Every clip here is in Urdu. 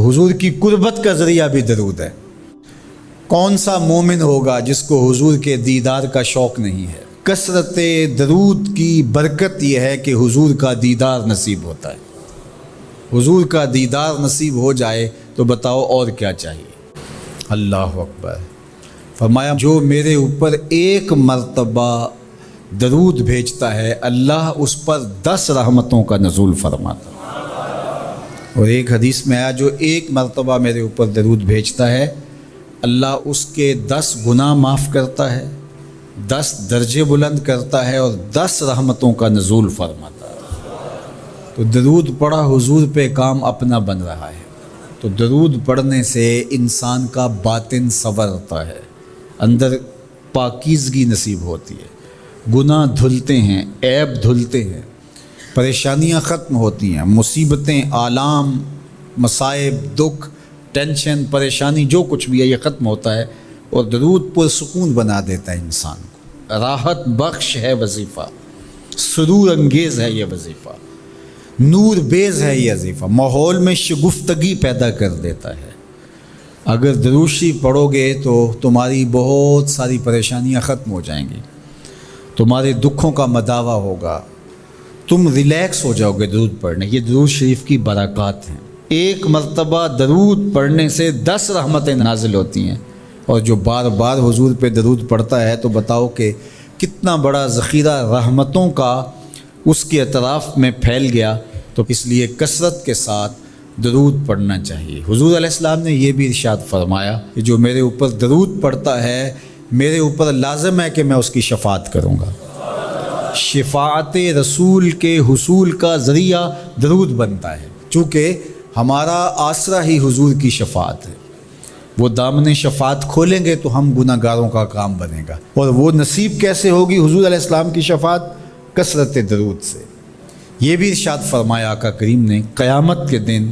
حضور کی قربت کا ذریعہ بھی درود ہے۔ کون سا مومن ہوگا جس کو حضور کے دیدار کا شوق نہیں ہے؟ کثرت درود کی برکت یہ ہے کہ حضور کا دیدار نصیب ہوتا ہے۔ حضور کا دیدار نصیب ہو جائے تو بتاؤ اور کیا چاہیے؟ اللہ اکبر۔ فرمایا جو میرے اوپر ایک مرتبہ درود بھیجتا ہے اللہ اس پر 10 رحمتوں کا نزول فرماتا ہے۔ اور ایک حدیث میں آیا جو ایک مرتبہ میرے اوپر درود بھیجتا ہے اللہ اس کے 10 گناہ معاف کرتا ہے، 10 درجے بلند کرتا ہے اور 10 رحمتوں کا نزول فرماتا ہے۔ تو درود پڑھا حضور پہ کام اپنا بن رہا ہے۔ تو درود پڑھنے سے انسان کا باطن سنورتا ہے، اندر پاکیزگی نصیب ہوتی ہے، گناہ دھلتے ہیں، عیب دھلتے ہیں، پریشانیاں ختم ہوتی ہیں، مصیبتیں، آلام، مصائب، دکھ، ٹینشن، پریشانی جو کچھ بھی ہے یہ ختم ہوتا ہے۔ اور درود پرسکون بنا دیتا ہے انسان کو، راحت بخش ہے وظیفہ، سرور انگیز ہے یہ وظیفہ، نور بیز ہے یہ وظیفہ، ماحول میں شگفتگی پیدا کر دیتا ہے۔ اگر درود شریف پڑھو گے تو تمہاری بہت ساری پریشانیاں ختم ہو جائیں گی، تمہارے دکھوں کا مداوع ہوگا، تم ریلیکس ہو جاؤ گے درود پڑھنے۔ یہ درود شریف کی برکات ہیں۔ ایک مرتبہ درود پڑھنے سے 10 رحمتیں نازل ہوتی ہیں، اور جو بار بار حضور پہ درود پڑھتا ہے تو بتاؤ کہ کتنا بڑا ذخیرہ رحمتوں کا اس کے اطراف میں پھیل گیا۔ تو اس لیے کثرت کے ساتھ درود پڑھنا چاہیے۔ حضور علیہ السلام نے یہ بھی ارشاد فرمایا کہ جو میرے اوپر درود پڑھتا ہے میرے اوپر لازم ہے کہ میں اس کی شفاعت کروں گا۔ شفاعت رسول کے حصول کا ذریعہ درود بنتا ہے، چونکہ ہمارا آسرا ہی حضور کی شفاعت ہے۔ وہ دامن شفاعت کھولیں گے تو ہم گناہ گاروں کا کام بنے گا۔ اور وہ نصیب کیسے ہوگی حضور علیہ السلام کی شفاعت؟ کثرت درود سے۔ یہ بھی ارشاد فرمایا آقا کریم نے قیامت کے دن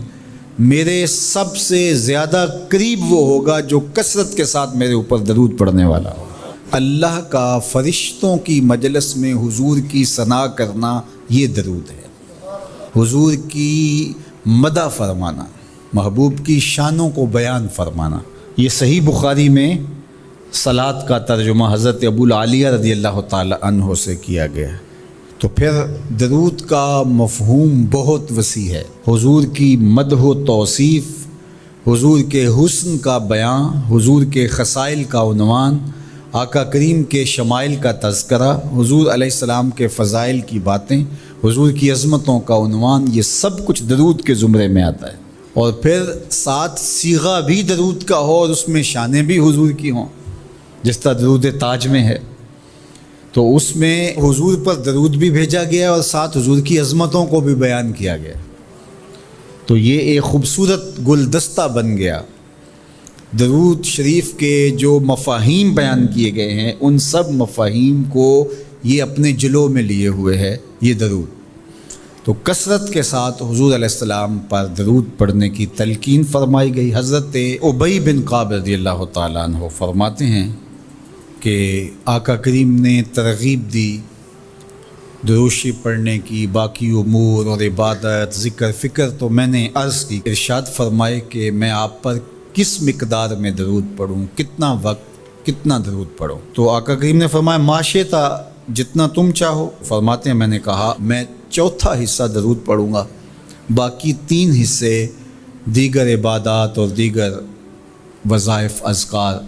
میرے سب سے زیادہ قریب وہ ہوگا جو کثرت کے ساتھ میرے اوپر درود پڑھنے والا ہو۔ اللہ کا فرشتوں کی مجلس میں حضور کی ثنا کرنا یہ درود ہے۔ حضور کی مدح فرمانا، محبوب کی شانوں کو بیان فرمانا۔ یہ صحیح بخاری میں صلاۃ کا ترجمہ حضرت ابو العالیہ رضی اللہ تعالی عنہ سے کیا گیا ہے۔ تو پھر درود کا مفہوم بہت وسیع ہے۔ حضور کی مدح و توصیف، حضور کے حسن کا بیان، حضور کے خصائل کا عنوان، آقا کریم کے شمائل کا تذکرہ، حضور علیہ السلام کے فضائل کی باتیں، حضور کی عظمتوں کا عنوان، یہ سب کچھ درود کے زمرے میں آتا ہے۔ اور پھر ساتھ صیغہ بھی درود کا ہو اور اس میں شانیں بھی حضور کی ہوں، جس طرح درود تاج میں ہے، تو اس میں حضور پر درود بھی بھیجا گیا اور ساتھ حضور کی عظمتوں کو بھی بیان کیا گیا۔ تو یہ ایک خوبصورت گلدستہ بن گیا۔ درود شریف کے جو مفاہیم بیان کیے گئے ہیں ان سب مفاہیم کو یہ اپنے جلو میں لیے ہوئے ہے یہ درود۔ تو کثرت کے ساتھ حضور علیہ السلام پر درود پڑھنے کی تلقین فرمائی گئی۔ حضرت ابی بن کعب رضی اللہ تعالیٰ عنہ فرماتے ہیں کہ آقا کریم نے ترغیب دی درود شریف پڑھنے کی، باقی امور اور عبادت، ذکر فکر تو میں نے عرض کی۔ ارشاد فرمائے کہ میں آپ پر کس مقدار میں درود پڑھوں، کتنا وقت، کتنا درود پڑھوں؟ تو آقا کریم نے فرمایا ماشیتا، جتنا تم چاہو۔ فرماتے ہیں میں نے کہا میں 4تھا حصہ درود پڑھوں گا، باقی 3 حصے دیگر عبادات اور دیگر وظائف اذکار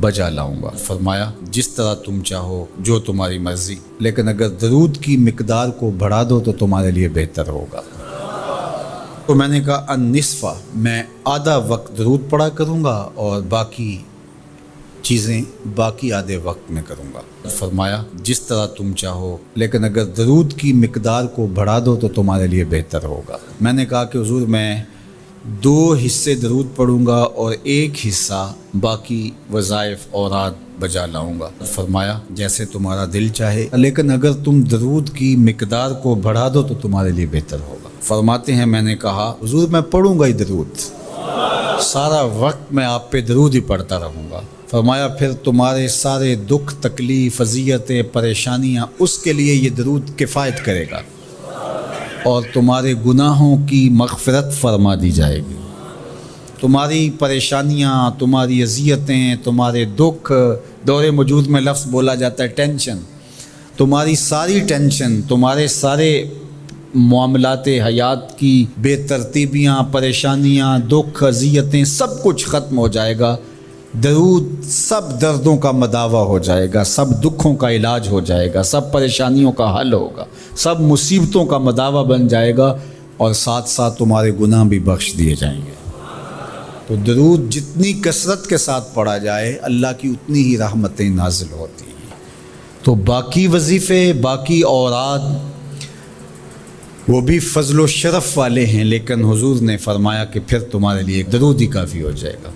بجا لاؤں گا۔ فرمایا جس طرح تم چاہو، جو تمہاری مرضی، لیکن اگر درود کی مقدار کو بڑھا دو تو تمہارے لیے بہتر ہوگا۔ تو میں نے کہا النصف، میں آدھا وقت درود پڑھا کروں گا اور باقی چیزیں باقی آدھے وقت میں کروں گا۔ فرمایا جس طرح تم چاہو، لیکن اگر درود کی مقدار کو بڑھا دو تو تمہارے لیے بہتر ہوگا۔ میں نے کہا کہ حضور میں 2 حصے درود پڑھوں گا اور 1 حصہ باقی وظائف اوراد بجا لاؤں گا۔ فرمایا جیسے تمہارا دل چاہے، لیکن اگر تم درود کی مقدار کو بڑھا دو تو تمہارے لیے بہتر ہوگا۔ فرماتے ہیں میں نے کہا حضور میں پڑھوں گا ہی درود، سارا وقت میں آپ پہ درود ہی پڑھتا رہوں گا۔ فرمایا پھر تمہارے سارے دکھ، تکلیف، اذیتیں، پریشانیاں، اس کے لیے یہ درود کفایت کرے گا اور تمہارے گناہوں کی مغفرت فرما دی جائے گی۔ تمہاری پریشانیاں، تمہاری اذیتیں، تمہارے دکھ، دور موجود میں لفظ بولا جاتا ہے ٹینشن، تمہاری ساری ٹینشن، تمہارے سارے معاملات حیات کی بے ترتیبیاں، پریشانیاں، دکھ، اذیتیں، سب کچھ ختم ہو جائے گا۔ درود سب دردوں کا مداوع ہو جائے گا، سب دکھوں کا علاج ہو جائے گا، سب پریشانیوں کا حل ہوگا، سب مصیبتوں کا مداوع بن جائے گا، اور ساتھ ساتھ تمہارے گناہ بھی بخش دیے جائیں گے۔ تو درود جتنی کثرت کے ساتھ پڑھا جائے اللہ کی اتنی ہی رحمتیں نازل ہوتی ہیں۔ تو باقی وظیفے، باقی اوراد وہ بھی فضل و شرف والے ہیں، لیکن حضور نے فرمایا کہ پھر تمہارے لیے ایک درود ہی کافی ہو جائے گا۔